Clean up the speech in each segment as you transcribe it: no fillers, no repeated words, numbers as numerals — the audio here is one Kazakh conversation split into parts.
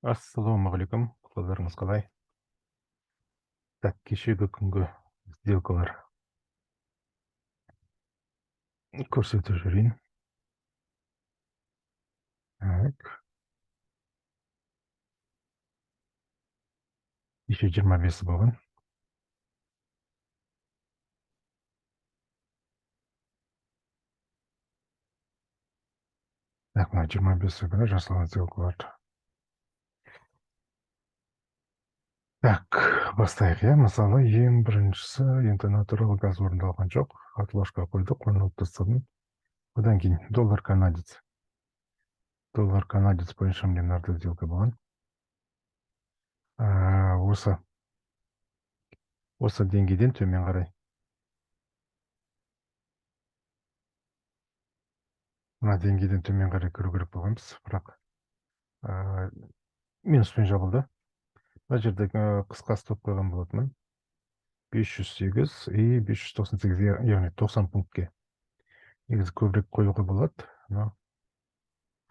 Ассалаумағалейкум, қалдарыңыз қалай? Так, кешегі күнгі сделкалар көрсетіп жіберейін. Так, кеше 25 болған. Так, мына 25 күні жасалған сделкалар. Так, бастайық, иә. Мысалы, ең біріншісі енді натурал газ орындалған жоқ. Отложка қойдық, оны алып тастадым. Одан кейін доллар канадец. Доллар канадец бойынша миллионарды сделка болған. Осы деңгейден төмен қарай. Мына деңгейден төмен қарай кіру керек болғанбыз, бірақ минуспен жабылды. Мына жерде қысқа стоп қойған болатынмын. 508 и 598, яғни 90 пунктке. Негізі көбірек қоюға болады.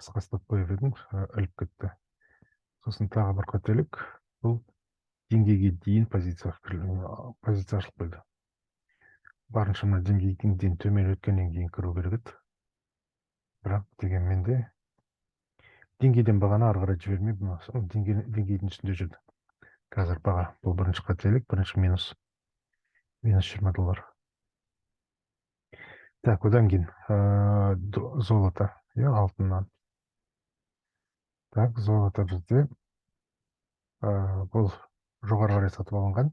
Қысқа стоп қойып едім, іліп кетті. Сосын тағы бір қателік. Бұл деңгейге дейін позиция ашылып қойды. Барынша мына деңгейден төмен өткеннен кейін кіру керек еді. Бірақ дегенмен де деңгейден бағаны ары қарай жібермей, деңгейдің үстінде жүрді. Қазір баға. Бұл бірінші қателік, бірінші минус. Минус 20 доллар. Так, одан кейін золото, алтыннан. Так, золото бізде бұл жоғары қарай сатып алынған.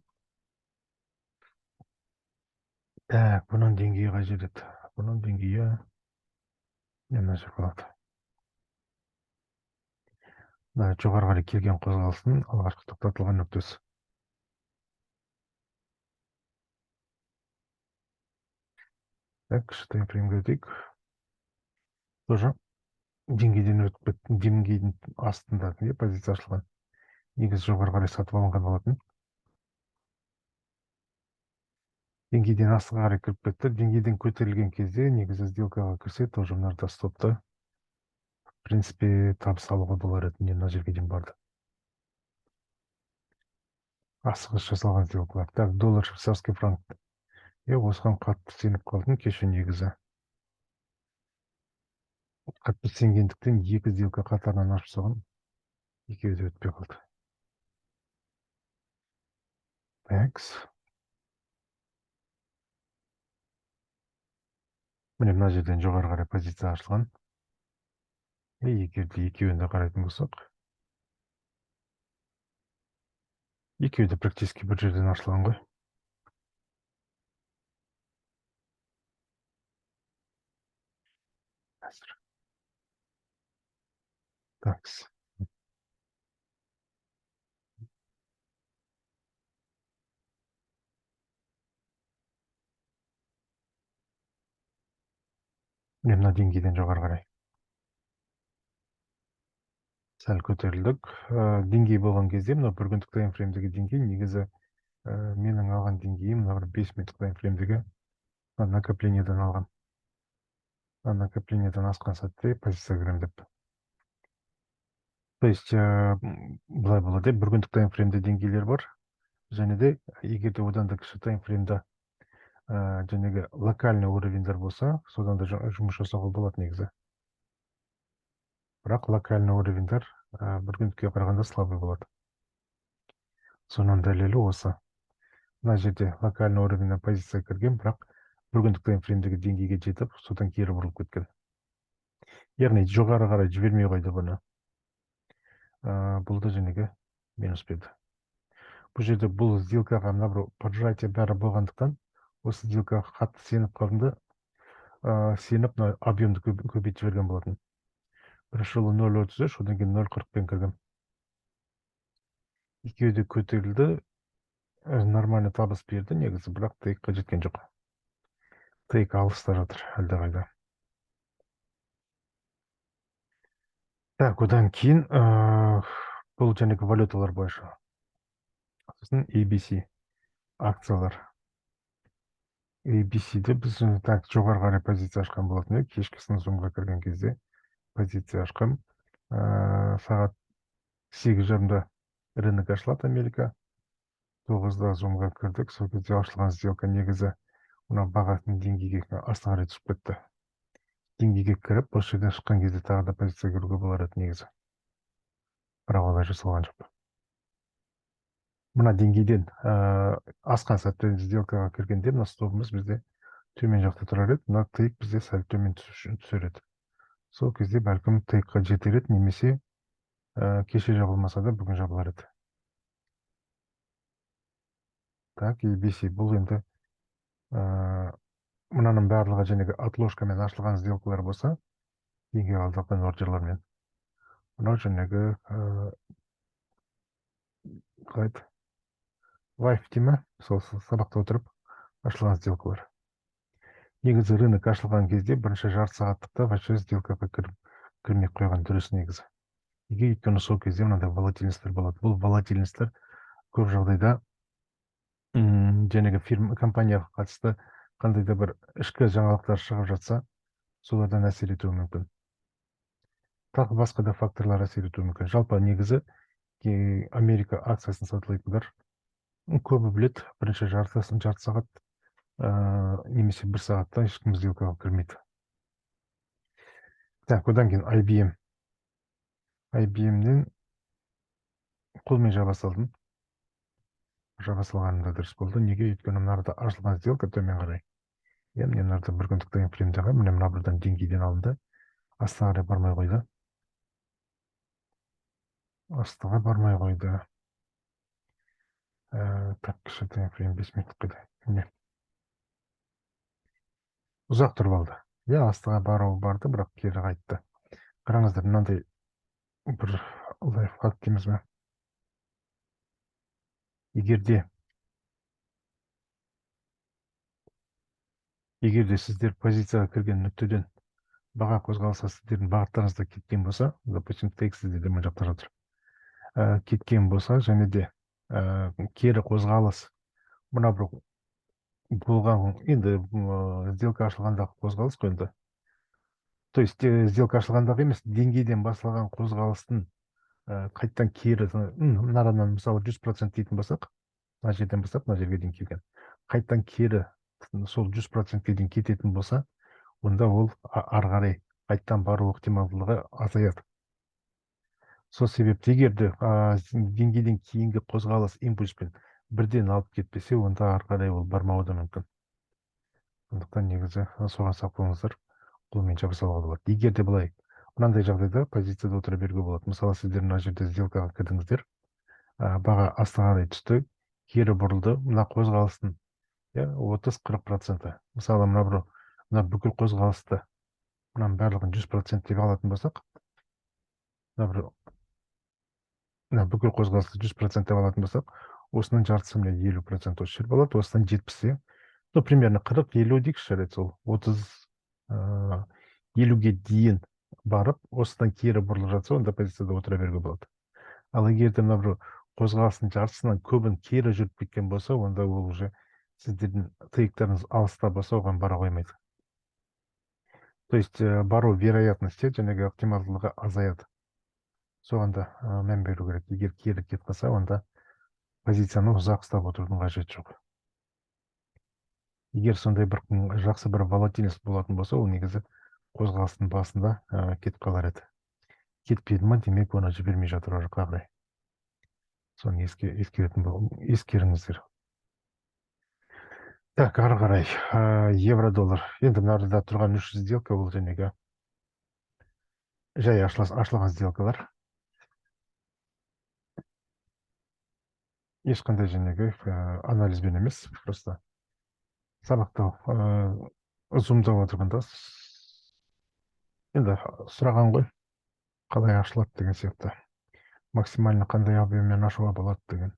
Так, бұның деңгейі қай жерде еді? Бұның деңгейі мына жер болады. Жоғары қарай келген қозғалыстың алғашқы тоқтатылған нүктесі. Так, кіші таймфреймге өтейік. Тоже деңгейден өтіп кетті, деңгейдің астында позиция ашылған. Негізі жоғары қарай сатып алынған болатын. Деңгейден астыға қарай кіріп кетті. Деңгейден көтерілген кезде негізі сделкаға кірсе, тоже мынарда стопты. В принципе, табыс алуға болар еді, мына жерге дейін барды. Асығыс жасалған сделкалар. Так, доллар швейцарский франк. Осыған қатты сеніп қалдым, кеше негізі. Қатты сенгендіктен екі сделка қатарынан ашып салған. Екеуі де өтпей қалды. Так. Міне мына жерден жоғары қарай позиция ашылған. Егер де екеуін де қарайтын болсақ, екеуі де практически бір жерден ашылған ғой. Так. Міне мына деңгейден жоғары қарай. Сәл көтерілдік. Деңгей болған кезде, мына бір күндік таймфреймдегі деңгей, негізі менің алған деңгейім, мына 5 минуттық таймфреймдегі накоплениядан алған. Накоплениядан асқан сәтте позиция кірем деп. То есть, былай болады, бір күндік таймфреймде деңгейлер бар, және де егер де одан да кіші таймфреймда жәнегі локальный уровеньдер болса, содан да жұмыс жасауға болады негізі. Бірақ локальный уровеньдер бір күндікке қарағанда слабый болады. Соның дәлелі осы. Мына жерде локальный уровеньнен позиция кірген, бірақ бір күндік таймфреймдегі деңгейге жетіп, содан кері бұрылып кеткен. Яғни жоғары қарай жібермей қойды бұны. Бұл да жәнегі минус берді. Бұл жерде бұл сделкаға мына бір поджатие бәрі болғандықтан, осы сделкаға қатты сеніп қалдым, сеніп объемды көбейтіп жіберген болатын. Бірінші жолы 0.33, одан кейін 0.40-пен кіргім. Екеуі де көтерілді, нормальный табыс берді, негізі, бірақ тейкқа жеткен жоқ. Тейк алыста жатыр, әлдеқайда. Так, одан кейін бұл жәнегі валюталар бойынша. Сосын ABC акциялар. ABC-де біз жоғары қарай позиция ашқан болатын еді, кешкісін соңға кірген кезде позиция ашқам. Сағат 8:30-да рынок ашылады Америка. 9-да зумға кірдік. Сол кезде ашылған сделка негізі мына бағасының деңгейге астына қарай түсіп кетті. Деңгейге кіріп, осы жерден шыққан кезде тағы да позиция кіруге болар еді негізі. Бірақ олай жасалған жоқ. Мына деңгейден асқан сәтте сделкаға кіргенде мына стопымыз бізде төмен жақта тұрар еді. Мына тыйық бізде сәл төмен түсер еді. Сол кезде бәлкім тыйыққа жетер еді, немесе кеше жабылмаса да бүгін жабылар еді. Так, и бесе бұл енді мынаның барлығы жәнегі отложкамен ашылған сделкалар болса, теңге қалдырған ордерлармен. Мынау жәнегі қалайды лайф деймі, сол сабақта отырып ашылған сделкалар. Негізі рынок ашылған кезде бірінші жарты сағаттықта вообще сделкаға кірмей қойған дұрыс негізі. Неге? Өйткені сол кезде мынандай волатильностьтер болады. Бұл волатильностьтер көп жағдайда жәнегі компанияға қатысты қандай да бір ішкі жаңалықтар шығып жатса, солардан әсер етуі мүмкін. Тағы басқа да факторлар әсер етуі мүмкін. Жалпы негізі Америка акциясын сатылайтындар көбі білет, бірінші жарты сағат немесе бір сағатта ешкім сделкаға кірмейді. Так, одан кейін IBM. IBM-нен қолмен жаба салдым. Жаба салғаным да дұрыс болды. Неге? Өйткені мынарда ашылған сделка төмен қарай. Міне мынарда бір күндік таймфреймдегі міне мына бірден деңгейден алынды. Астыға қарай бармай қойды. Астыға бармай қойды. Так, кіші таймфрейм 5 минут қойды. Міне. Ұзақ тұрып алды. Астыға барды, бірақ кері қайтты. Қараңыздар, мынандай бір лайфхак дейміз бе? Егерде сіздер позицияға кірген нүктеден баға қозғалса сіздердің бағыттарыңызда кеткен болса, допустим, тек сіздерде мына жақта жатыр. Кеткен болса, және де кері қозғалыс мына бір болған, енді сделка ашылғандағы қозғалыс қой енді. То есть сделка ашылғандағы емес, деңгейден басылған қозғалыстың қайттан кері, мынадан мысалы 100% дейтін болсақ, мына жерден бастап мына жерге дейін келген. Қайттан кері сол 100%-ке дейін кететін болса, онда ол ары қарай қайттан бару ықтималдылығы азаяды. Сол себепті егерде деңгейден кейінгі қозғалыс импульспен бірден алып кетпесе, онда ары қарай ол бармауы да мүмкін. Сондықтан негізі соған сақ болыңыздар, қолмен жаба салуға болады. Егерде былай, мынандай жағдайда позицияда отыра беруге болады. Мысалы, сіздер мына жерде сделкаға кірдіңіздер, баға астыға қарай түсті, кері бұрылды, мына қозғалыстың 30-40%. Мысалы, мына бүкіл қозғалысты мынаның барлығын 100% деп алатын болсақ, мына бүкіл қозғалысты 100% деп алатын болсақ, осының жартысы міне 50% осы жер болады, осыдан 70-е, примерно 40-50 дейікші жарайды, сол 30-50-ге дейін барып, осыдан кері бұрылып жатса, онда позицияда отыра беруге болады. Ал егерде мына бір қозғалыстың жартысынан көбін кері жүріп кеткен болса, онда ол уже сіздердің тыйықтарыңыз алыста болса, оған бара қоймайды. То есть бару вероятности жәнегі ықтималдылығы азаяды. Соған да мән беру керек. Егер кері кетіп қалса, онда позицияны ұзақ ұстап отырудың қажеті жоқ. Егер сондай бір жақсы бір волатильность болатын болса, ол негізі қозғалыстың басында кетіп қалар еді. Кетпеді ма, демек оны жібермей жатыр ары қарай. Соны ескеріңіздер. Так, ары қарай евро-доллар. Енді мынарда тұрған 300 сделка, ол жәнегі жай ашылған сделкалар. Ешқандай жәнегі анализбен емес, просто сабақта зумдап отырғанда енді сұраған ғой, қалай ашылады деген сияқты. Максимально қандай объеммен ашуға болады деген.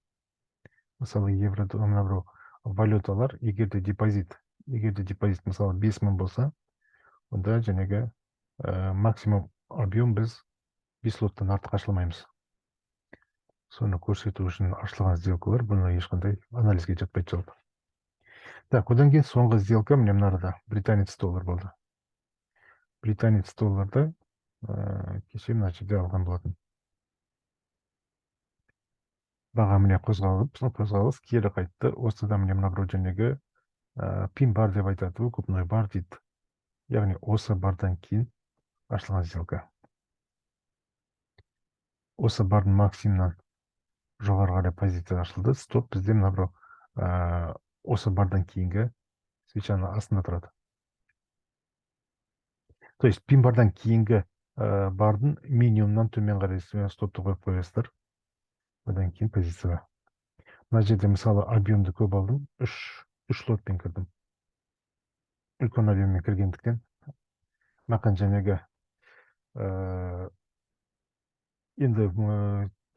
Мысалы, евро, мына бір валюталар, егерде депозит мысалы 5.000 болса, онда жәнегі максимум объем біз 5 лоттан артық ашылмаймыз. Соны көрсету үшін ашылған сделкалар, бұны ешқандай анализге жатпайды жалпы. Так, одан кейін соңғы сделка міне мынарда британец доллар болды. Британец долларды кеше мына жерде алған болатын. баға міне қозғалыс кері қайтты. Осыдан міне мына біреу жаңағы пин бар деп айтады, выкупной бар дейді. Яғни осы бардан кейін ашылған сделка. Осы бардың максимумнан жоғары қарай позиция ашылды. Стоп бізде мына біреу осы бардан кейінгі свечаның астында тұрады. То есть пин бардан кейінгі бардың минимумнан төмен қарай стопты қойып қоясыздар. Одан кейін позицияға. Мына жерде мысалы объемды көп алдым. Үш лотпен кірдім. Үлкен объеммен кіргендіктен маған жаңағы енді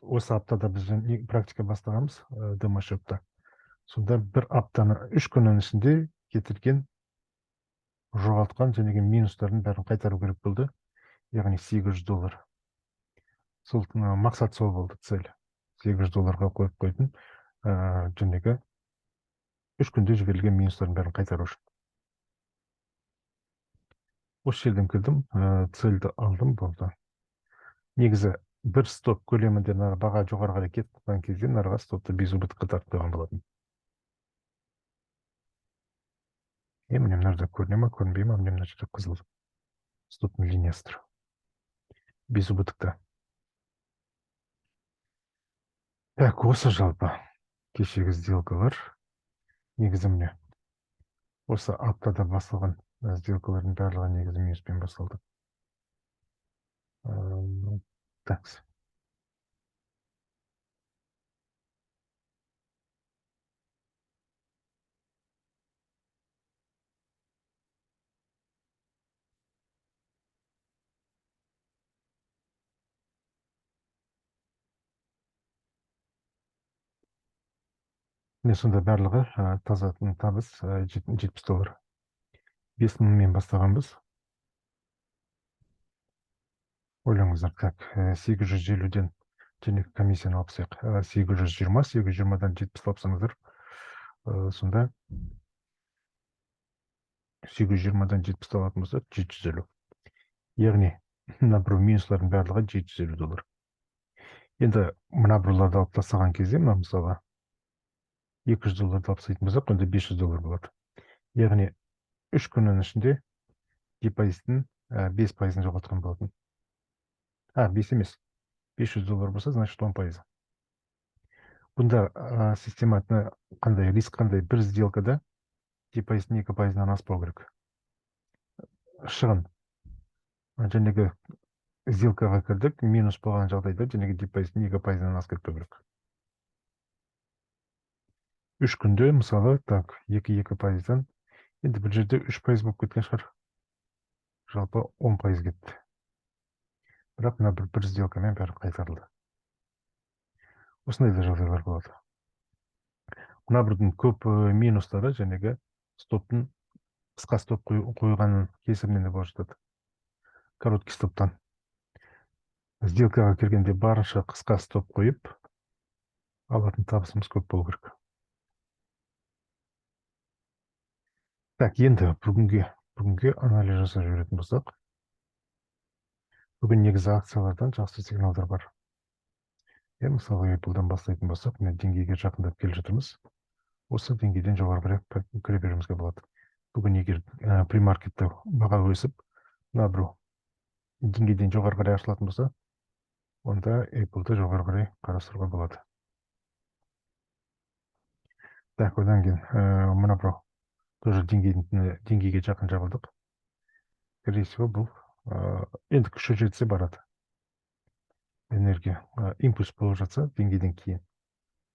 осы аптада біз практика бастағанбыз демошопта. Сонда бір аптаны 3 күннің ішінде кетірген жоғалтқан және минустардың бәрін қайтару керек болды. Яғни $800. Сол мақсат сол болды, цель. $800 қойып қойдым. Және 3 күнде жіберілген минустардың бәрін қайтару үшін. Осы жерден кірдім, цельді алдым болды. Негізі бір стоп көлемінде баға жоғары қарай кетіп қалған кезде нарға стопты без убытыққа тартып қойған болатын. Міне мына жерде көріне ма, көрінбей ма? Міне мына жерде қызыл стоптың линиясы тұр. Без убытықта. Так, осы жалпы кешегі сделкалар. Негізі міне осы аптада басталған сделкалардың барлығы негізі минуспен басталды. Так. Міне сонда барлығы таза табыс $70. 5.000-мен бастағанбыз. Ойлаңыздар, так, 850-ден және комиссияны алып тастайық. 820-820-дан 70 тапсаңыздар, сонда 820-дан 70 алатын болса $750. Яғни мына бір минустардың барлығы $750. Енді мына бірларды алып тастаған кезде, мына мысалы $200 алып тастайтын болсақ, онда $500 болады. Яғни 3 күннің ішінде депозиттің 5%-ын жоғалтқан болатын. 5 емес, $500 болса, значит 10%. Бұнда систематына қандай, риск қандай, бір сделкада депозиттің 2%-нан аспау керек. Шығын. Жәнегі сделкаға кірдік, минус болған жағдайда жәнегі депозиттің 2%-нан асып кетпеу керек. 3 күнде, мысалы, так, 2%-дан, енді бір жерде 3% болып кеткен шығар. Жалпы 10% кетті. Бірақ мына бір сделкамен бәрі қайтарылды. Осындай да жағдайлар болады. Мына бірдің көп минустары жәнегі стоптың қысқа стоп қойғанын кесірінен де болып жатады. Короткий стоптан. Сделкаға кіргенде барынша қысқа стоп қойып, алатын табысымыз көп болу керек. Так, енді бүгінге анализ жасап жүретін болсақ, бүгін негізі акциялардан жақсы сигналдар бар. Мысалы, Apple'дан бастайтын болсақ, міне деңгейге жақындап келе жатырмыз. Осы деңгейден жоғары кіре беруімізге болады. Бүгін егер премаркетте баға өсіп, мына бір деңгейден жоғары қарай ашылатын болса, онда Apple'ды жоғары қарай қарастыруға болады. Так, одан кейін мына бір тоже деңгейге жақын жабылдық. Скорее всего, бұл енді күші жетсе барады. Энергия импульс болып жатса деңгейден кейін.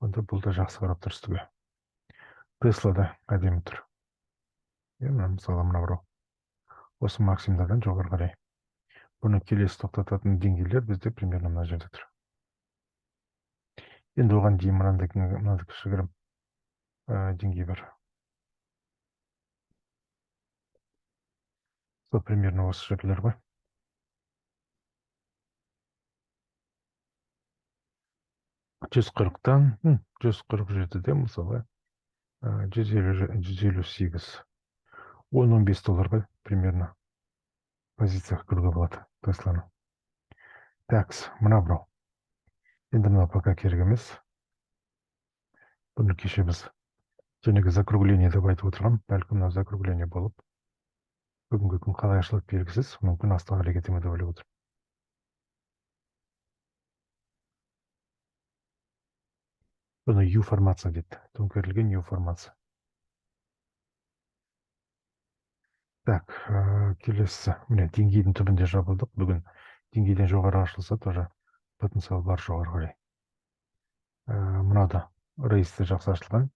Онда бұл да жақсы қарап тұр үстіге. Tesla да әдемі тұр. Мысалы, мына бір осы максимумдардан жоғары қарай. Бұны келесі тоқтататын деңгейлер бізде примерно мына жерде тұр. Енді оған дейін мынандай кішігірім деңгей бар. Сол примерно осы жерлер ғой. 140-тан 147-де мысалы 158. $10-15 примерно позицияға кіруге болады Тесланы. Такс, мына бірау. Енді мына пока керек емес. Бұны кеше біз жәнегі закругление деп айтып отырған, бәлкім мына закругление болып, бүгінгі күн қалай ашылады белгісіз, мүмкін астыға қарай кете ме деп ойлап отырмын. Бұны U формация дейді, төңкерілген U формация. Так, келесі, міне деңгейдің түбінде жабылдық. Бүгін деңгейден жоғары ашылса, тоже потенциал бар жоғары қарай. Мынада рейсте жақсы ашылған.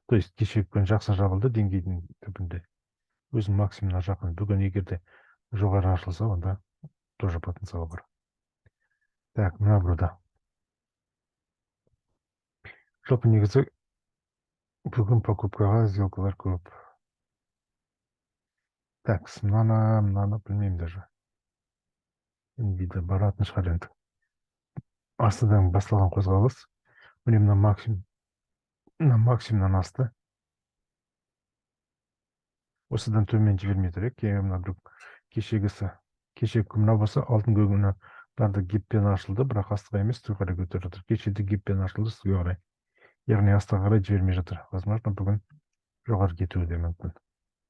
То есть кешегі күн жақсы жабылды деңгейдің түбінде. Өзінің максимумына жақын. Бүгін егерде жоғары ашылса, онда тоже потенциал бар. Так, мына burada. Жалпы негізі бүгін покупкаға сделкалар көп. Так, мынаны білмеймін даже. Nvidia баратын шығар енді. Астыдан басталған қозғалыс. Міне мына максимумнан асты. Осыдан төмен жібермей тұрайық. Кейін мына бір кешегі күн мына болса, алтын күні мынада гиппен ашылды, бірақ астыға емес, түгі қарай көтеріп жатыр. Кешеде гиппен ашылды, түгі қарай. Яғни астыға қарай жібермей жатыр. Возможно, бүгін жоғары кетуі де мүмкін.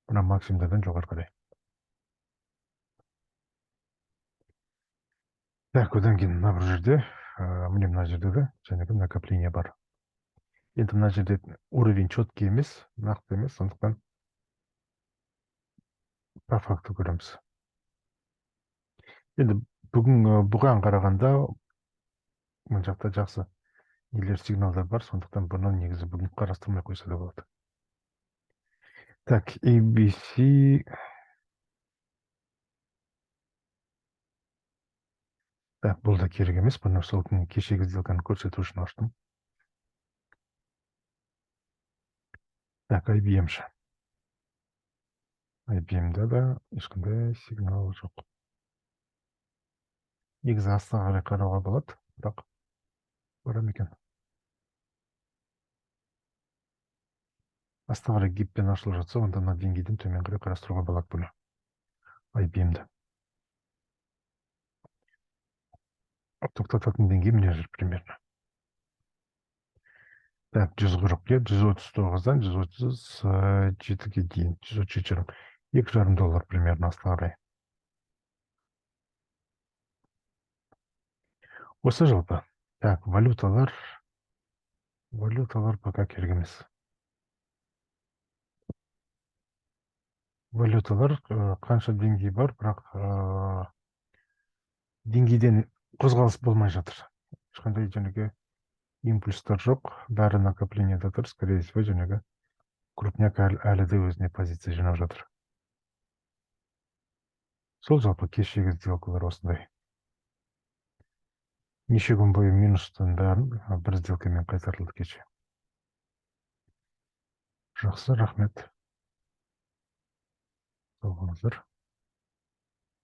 Мына максимумдардан жоғары қарай. Так, одан кейін мына бір жерде, міне мына жерде де жаңағы накопление бар. Енді мына жерде уровень четкий емес, нақты емес, сондықтан по факту көреміз. Енді бүгін бұған қарағанда мына жақта жақсы нелер сигналдар бар, сондықтан бұны негізі бүгін қарастырмай қойса да болады. Так, ABC. Так, бұл да керек емес, бұны сол күн кешегі сделканы көрсету үшін аштым. Так, IBM-ша. IBM-да да ешқандай сигнал жоқ. Негізі астыға қарай қарауға болады, бірақ барам екен. Астыға қарай гиппен ашылып жатса, онда мына деңгейден төмен қарай қарастыруға болады бұны. IBM-да. Тоқтататын деңгей міне жер примерно. Так, 140-ге, 139-дан 137-ге дейін, 2,5 доллар примерно астыға қарай. Осы жалпы. Так, валюталар пока керек емес. Валюталар қанша деңгей бар, бірақ деңгейден қозғалыс болмай жатыр. Ешқандай жәнегі импульстар жоқ, бәрі накопленияда тұр, скорее всего, жәнегі крупняк әлі де өзіне позиция жинап жатыр. Сол жалпы кешегі сделкалар осындай. Неше күн бойы минустың бәрін бір сделкамен қайтарылды кеше. Жақсы, рахмет. Сау болыңыздар.